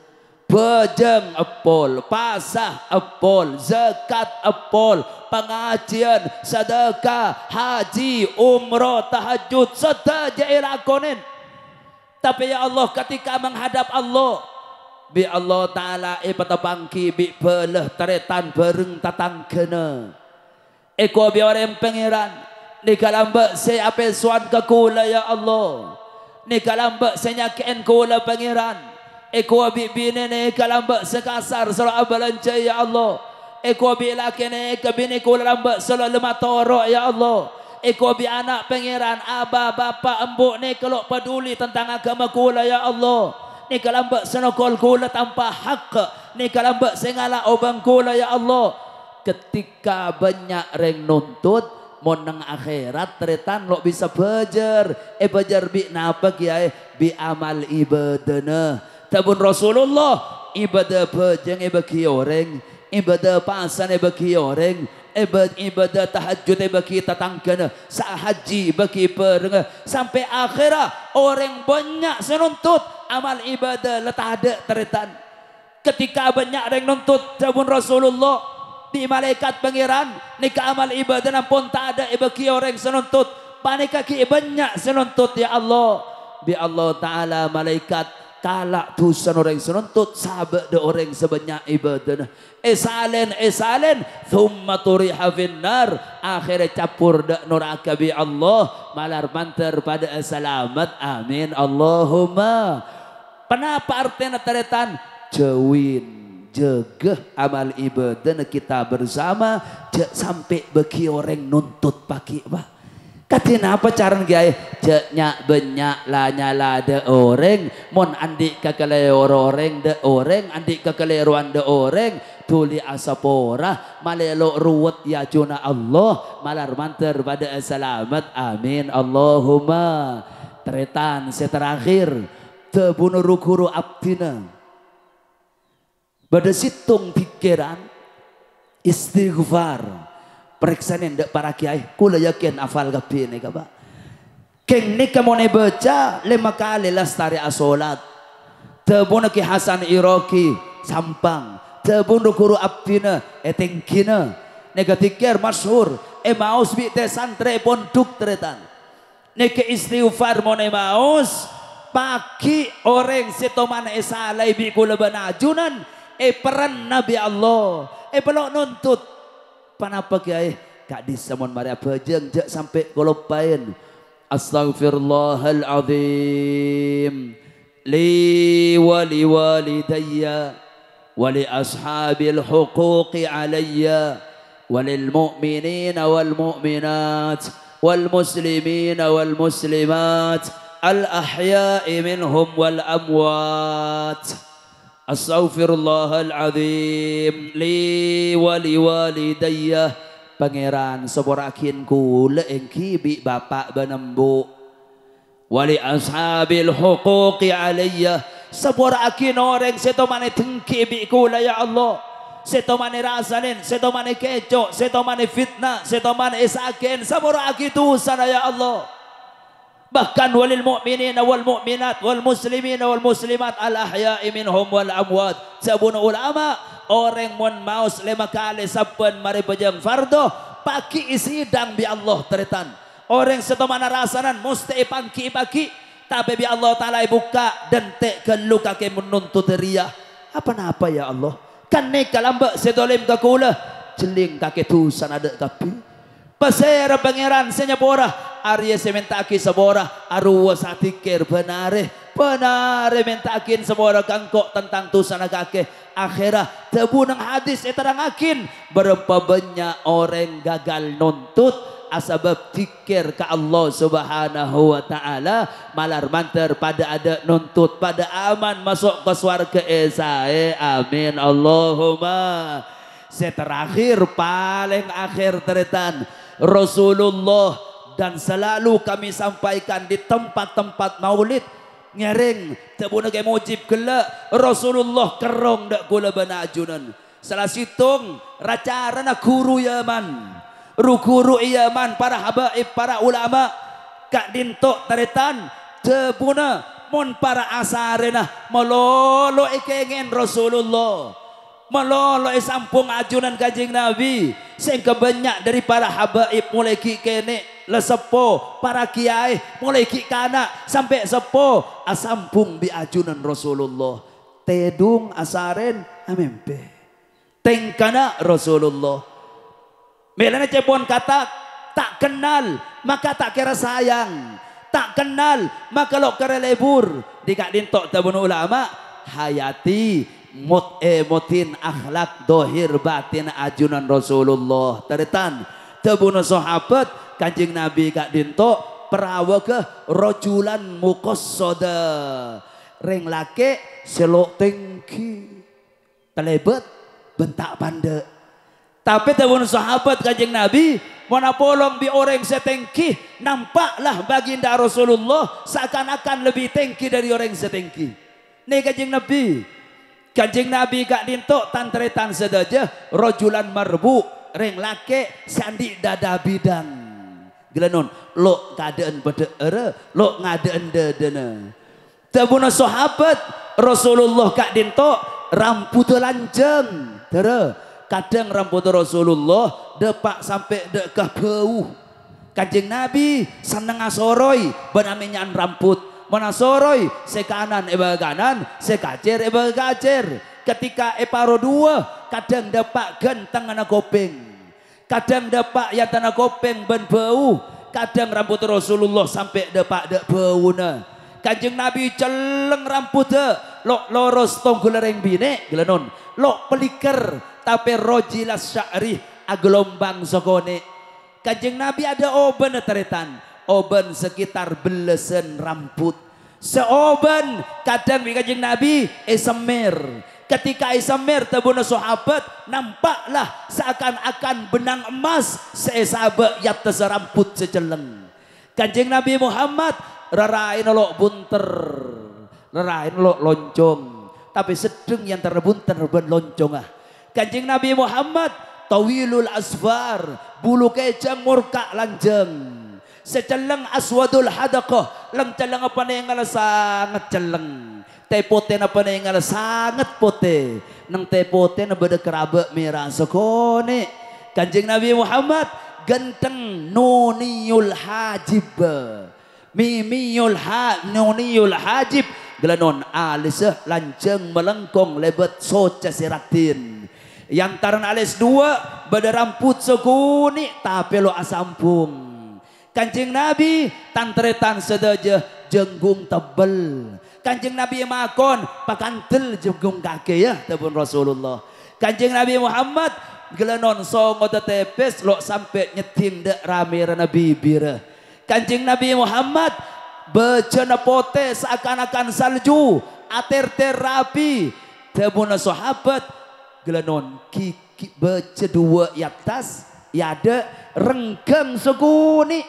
bajang epol pasah epol zakat epol pengajian sedekah haji umroh tahajud serta jailakonin tapi ya Allah ketika menghadap Allah bi Allah Ta'ala patapangki bi belah taretan bareng tatanggana eko bi orang pangeran ni kalambak saya apa suan ke kula ya Allah ni kalambak saya nyakian kula pangeran eko bibine ni kalambak sekasar surah abalanca ya Allah eko bi laki ni kabine kula lambak surah lematoro ya Allah eko bi anak pangeran aba bapa embuk ni kalau peduli tentang agama kula ya Allah ni kalambak senokol kula tanpa hak ni kalambak sengala obang kula ya Allah ketika banyak reng nuntut moneng akhirat teretan lo bisa bejer bejer bi napa kiai bi amal ibadana tabun Rasulullah ibadah bejeng bagi orang ibadah pasan bagi orang ibadah tahajud bagi tatangkana sa haji bagi pereng sampai akhirat orang banyak senuntut amal ibadah letah ada teretan ketika banyak orang nuntut tabun Rasulullah di malaikat pangeran nikah amal ibadah nampun tak ada bagi orang senuntut panika ki banyak senuntut ya Allah bi Allah taala malaikat kalak tusan orang senuntut sahabat de orang sebanyak ibadah esalen thumma turiha finnar akhirnya capur de neraka bi Allah malar mantar pada selamat amin Allahumma kenapa artinya teretan jawin jaga amal ibadah kita bersama sampai bagi orang nuntut pakai apa katina apa cara gaya nyak banyak lah nyala de orang mon andik kakale orang de orang andik kakaleruan de orang tuli asapora malelo ruwet ya juna Allah malar mantar pada selamat amin Allahumma teretan seterakhir tebunuh rukuru abdina pada situng pikiran istighfar periksaannya ndak para kiai kula yakin afal gapi ni kaba keng ni kamu ne baca 5 kali lastari asolat tebuna ki Hasan Iraki sampang tebuna guru abdina etengkina negatikir masyhur maus bi te santre ponduk teretan neke istighfar mo ne maus pagi orang setoman esalai bi kula banajunan peran Nabi Allah pelok nuntut panapa kiai kak disamon mari bejeng jak sampai kolopain astaghfirullahalazim li wali walidayya wali ashabil huquqi alayya walil mu'minina wal mu'minat wal muslimina wal muslimat al ahya'i minhum wal amwat astaghfirullahalazim li wali walidayya pangeran saborakin kula engki bi bapak benembu wali ashabil huquqi alayya saborakin orang setomane tengki bi kula ya Allah setomane rasanin setomane keco setomane fitnah setomane isakin saboraki tu sana ya Allah bahkan walil mu'minin wal mu'minat wal muslimin wal muslimat al ahya'i minhum wal amwat sabun ulama orang mon maus 5 kali saben mari bejeng fardo pagi isidang bi Allah teretan orang setomana rasanan musti pangki pagi tapi bi Allah taala buka dan tek keluka ke menuntut ria apa ya Allah kan ne kalamba sedolim ka kula jeling kake tusan ada kapi pasera pangeran senyapora Arya sementaki sebora arwa satikir benare mentakin sebora kangkok tentang tusana kake akhirah tebunang hadis eterangakin berapa banyak orang gagal nuntut asbab tikir ke Allah subhanahu wa ta'ala malar mantar pada ada nuntut pada aman masuk ke surga esae amin Allahumma seterakhir paling akhir teretan Rasulullah dan selalu kami sampaikan di tempat-tempat maulid nyering tebuna ge mujib kela Rasulullah kerong dak kula banajunan salah situng racarana guru Yaman guru Yaman para habaib para ulama kak dintok taretan tebuna mon para asarena melolo ikengen Rasulullah melolo sampung ajunan Kanjeng Nabi sehingga banyak dari para habaib mulai ki kene lesepo para kiai mulai ki kana sampai sepo asampung bi ajunan Rasulullah tedung asaren amempe tengkana Rasulullah melana cepon kata tak kenal maka tak kira sayang tak kenal maka lo kira lebur dikak dintok tabun ulama hayati mutin akhlak dohir batin ajunan Rasulullah teretan tebuna sahabat Kanjeng Nabi kak dinto perawa ke rojulan muqassada reng lake selok tengki telebet bentak pande Tapi tahun sahabat Kanjeng Nabi mana polong bi orang setengki, nampaklah baginda Rasulullah seakan-akan lebih tengki dari orang setengki. Nih Kanjeng Nabi. Kanjeng Nabi kak dintok tantretan sedaja rojulan marbu reng lake sandi dada bidang. Gelanon lo keadaan pada lo ngadaan dadana. Tabuna sahabat Rasulullah kak dintok rambut lanceng. Tera kadang rambut Rasulullah depak sampai dekah bau. Kanjeng Nabi seneng asoroi benaminyaan rambut. Mana soroi sekanan kanan, sekacer kacer. Ketika eparo dua kadang depak genteng anak kopeng. Kadang depak ya tanah kopeng ben bau. Kadang rambut Rasulullah sampai depak dek bau na. Kanjeng Nabi celeng rambut lo loros tonggul lereng bine gelanon lo peliker tapi rojilas sya'ri agelombang sokone. Kanjeng Nabi ada oben teretan, oben sekitar belesen rambut. Seoben kadang Kanjeng Nabi esemer. Ketika esemer tabuna sahabat nampaklah seakan-akan benang emas sesabe yat rambut seceleng. Kanjeng Nabi Muhammad rarain lo bunter, rarain lo loncong, tapi sedeng yang terbunter ben loncong ah. Kanjeng Nabi Muhammad tawilul asfar, bulu kejang murka lanjeng, seceleng aswadul hadaqah, leng celeng apa nengal sangat celeng, tepote apa nengal sangat pote, nang tepote na beda kerabat merah sokone. Kanjeng Nabi Muhammad genteng nuniyul hajib, nuniyul hajib, gelanon alisah lanceng melengkong lebet soca siratin. Yang taran alis dua beda rambut sekuni tapi lo asampung. Kanjeng Nabi tantretan sedaja jenggung tebel. Kanjeng Nabi makon pakantel jenggung kaki ya tabun Rasulullah. Kanjeng Nabi Muhammad gelanon songo tetepes lo sampai nyetin dek rame bibir. Kanjeng Nabi Muhammad becana pote seakan-akan salju ater terapi tabun sahabat gelanon kiki baca dua atas ya ada renggang seguni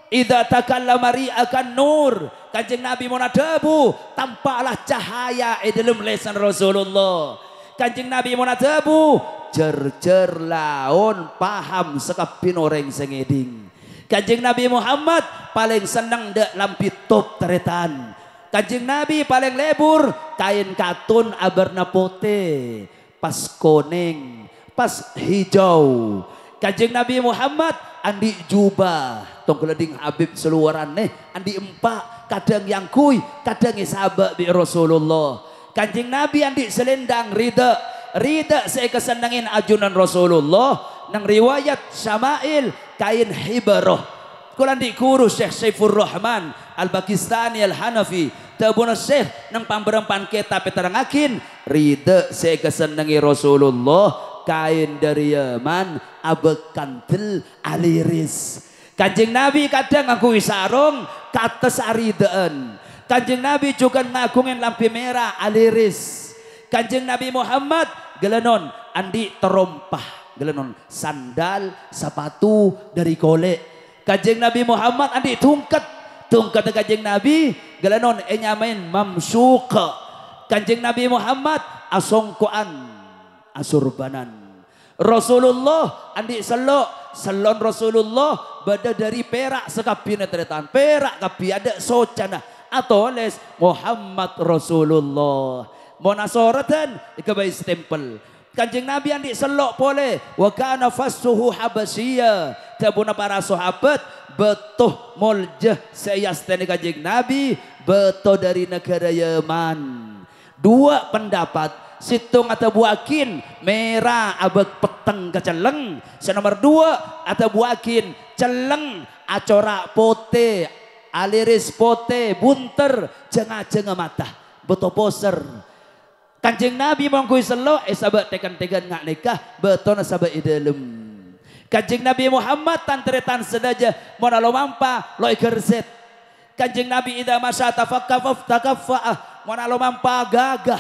idza takallama ri'akan nur. Kanjeng Nabi mana debu tampaklah cahaya dalam lesan Rasulullah. Kanjeng Nabi mana debu jer laon paham sekapin orang sengeding. Kanjeng Nabi Muhammad paling senang dek lampi top teretan. Kanjeng Nabi paling lebur kain katun abarna pote, pas koneng, pas hijau. Kanjeng Nabi Muhammad andi jubah, tong keleding Habib seluaran andi empak, kadang yang kui, kadang sahabat bi Rasulullah. Kanjeng Nabi andi selendang rida saya kesenangin ajunan Rasulullah. Nang riwayat Syama'il kain hibarah. Kulan di kurus Syekh Saifur Rahman Al-Pakistani Al-Hanafi tabuna Syekh nang pamberempan kita peterangakin rida saya kesenangi Rasulullah kain dari Yaman abek kantel aliris. Kanjeng Nabi kadang ngaku sarung kates aridaan. Kanjeng Nabi juga ngagungin lampi merah aliris. Kanjeng Nabi Muhammad gelanon andi terompah, gelanon sandal sepatu dari kolek. Kanjeng Nabi Muhammad andi tungkat kanjeng Nabi gelanon nyamain mamsuka. Kanjeng Nabi Muhammad asongkoan asurbanan. Rasulullah andi selon Rasulullah bada dari perak sekapina teretan perak kapi ada socana atau les Muhammad Rasulullah monasoratan ikabai stempel. Kanjeng Nabi andi selok pole wa kana fasuhu habasyiya tabuna para sahabat betuh muljah sayastani kanjeng Nabi betuh dari negara Yaman. Dua pendapat situng atau buakin merah abek peteng keceleng. Nomor dua atau buakin celeng acora pote aliris pote bunter jengah mata beto poser. Kanjeng Nabi mangkui selo sahabat tekan-tekan ngak nikah beton sahabat idalem. Kanjeng Nabi Muhammad tantretan sedaja mana lo mampa lo ikerset. Kanjeng Nabi idza masya tafakkaf takaffa mana lo mampa gagah.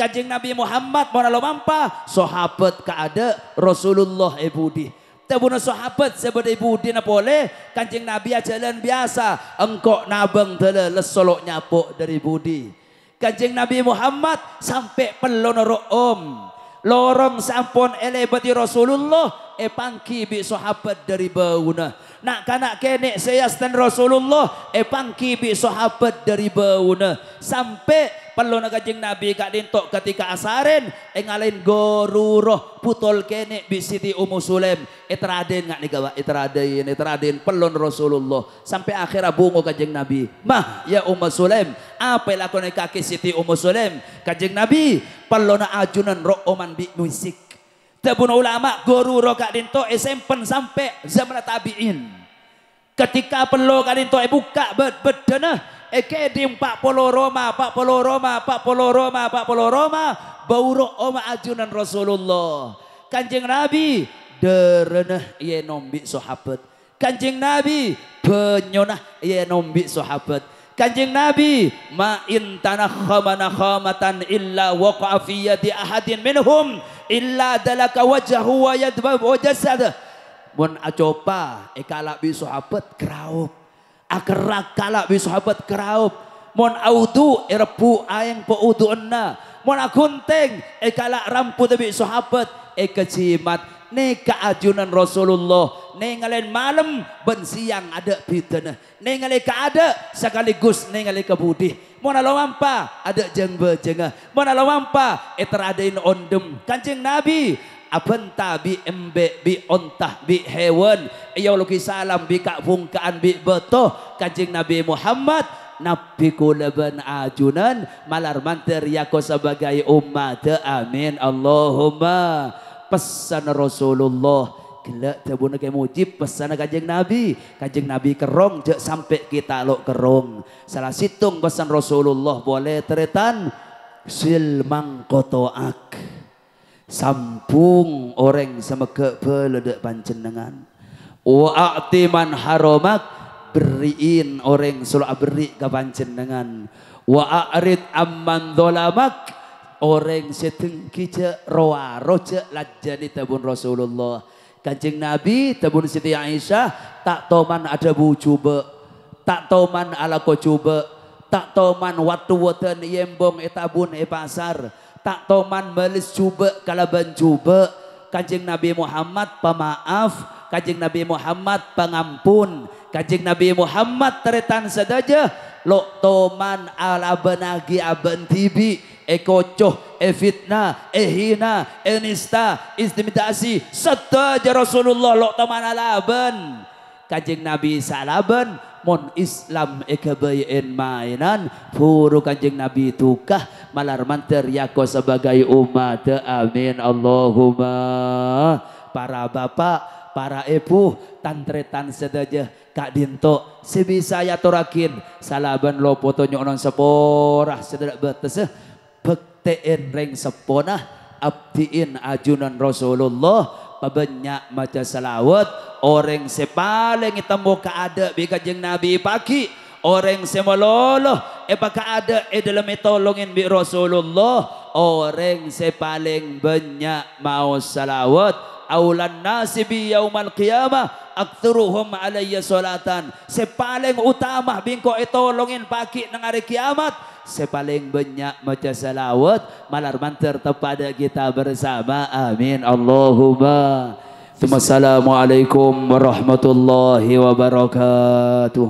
Kanjeng Nabi Muhammad mau mampa sahabat kaada Rasulullah budi tabuna sahabat sebagai budi na boleh Kanjeng Nabi jalan biasa engkau nabang tele lesolok nyapuk dari budi Kanjeng Nabi Muhammad sampai pelon lorong sampun elebati Rasulullah pangki bi sahabat dari bauna nak kanak kenek sayastan Rasulullah pangki bi sahabat dari bauna sampai perlu Kanjeng Nabi kak dintok ketika asaren ngalain goruroh putol kenek bi Siti Ummu Sulaim etraden ngak nih gawa etraden pelon Rasulullah sampai akhir bungo Kanjeng Nabi mah ya Ummu Sulaim apa lakon kaki Siti Ummu Sulaim Kanjeng Nabi pelona ajunan ro'oman bi musik tabun ulama goruroh kak dintok sempen sampai zaman tabi'in ketika perlu kak dintok buka bedana kedim Pak Polo Roma bauro oma ajunan Rasulullah Kanjeng Nabi derenah ye nombi sahabat Kanjeng Nabi penyonah ye nombi sahabat Kanjeng Nabi ma in tanakhama khamatan illa waqa'a fi yadi ahadin minhum illa dalaka wajhahu wa yadbahu wa jasad mun acopa kalak bi sahabat kraup akerak kalak bi sahabat keraup mon audu repu aeng po uduenna mon agunting kalak rampu bi sahabat kecimat ne kaajunan Rasulullah ne ngalen malam ben siang ada pitana ne ngale kaada sekaligus ne ngale kebudi mon alawampa ada jeng bejenga mon alawampa teradain ondem Kanjeng Nabi abenta bi embe bi ontah bi hewan iya luki salam bi kak bungkaan bi beto Kanjeng Nabi Muhammad nabi kulaban ajunan malar manter yako sebagai umat amin Allahumma pesan Rasulullah gelak tabuna ke mujib pesan Kanjeng Nabi kerong jek sampai kita lo kerong salah situng pesan Rasulullah boleh teretan sil mangkotoak sampung orang sama kepeledek panjenengan wa'ati man haramak beriin orang sulak beri ke panjenengan wa'arid amman dholamak orang setengki cek roa roja lajani tabun Rasulullah Kanjeng Nabi tabun Siti Aisyah tak toman ada bu cuba tak toman ala ko cuba tak toman waktu watan yembong etabun pasar tak toman melis cuba kalaban cuba Kanjeng Nabi Muhammad pemaaf Kanjeng Nabi Muhammad pengampun Kanjeng Nabi Muhammad teretan sedaja lo toman ala benagi aben tibi kocoh fitnah hina nista istimidasi sedaja Rasulullah lo toman alaban Kanjeng Nabi salaban mon Islam kebayin mainan puru Kanjeng Nabi tukah malar manter yako sebagai umat amin Allahumma para bapak para ibu tantretan sedaja kak dinto sebisa ya torakin salaban lo foto nyonon seporah sedadak betes bekteen reng seponah abdiin ajunan Rasulullah pabanyak maca salawat orang sepaling itemu kaada bi Kanjeng Nabi pagi orang semaloloh kaada dalam tolongin bi Rasulullah orang sepaling banyak mau salawat aulan nasi bi yaumal qiyamah aktsaruhum alayya salatan sepaling utama bingko tolongin pagi nang hari kiamat sepaling banyak maca salawat malar manter kepada kita bersama amin Allahumma. Assalamualaikum warahmatullahi wabarakatuh.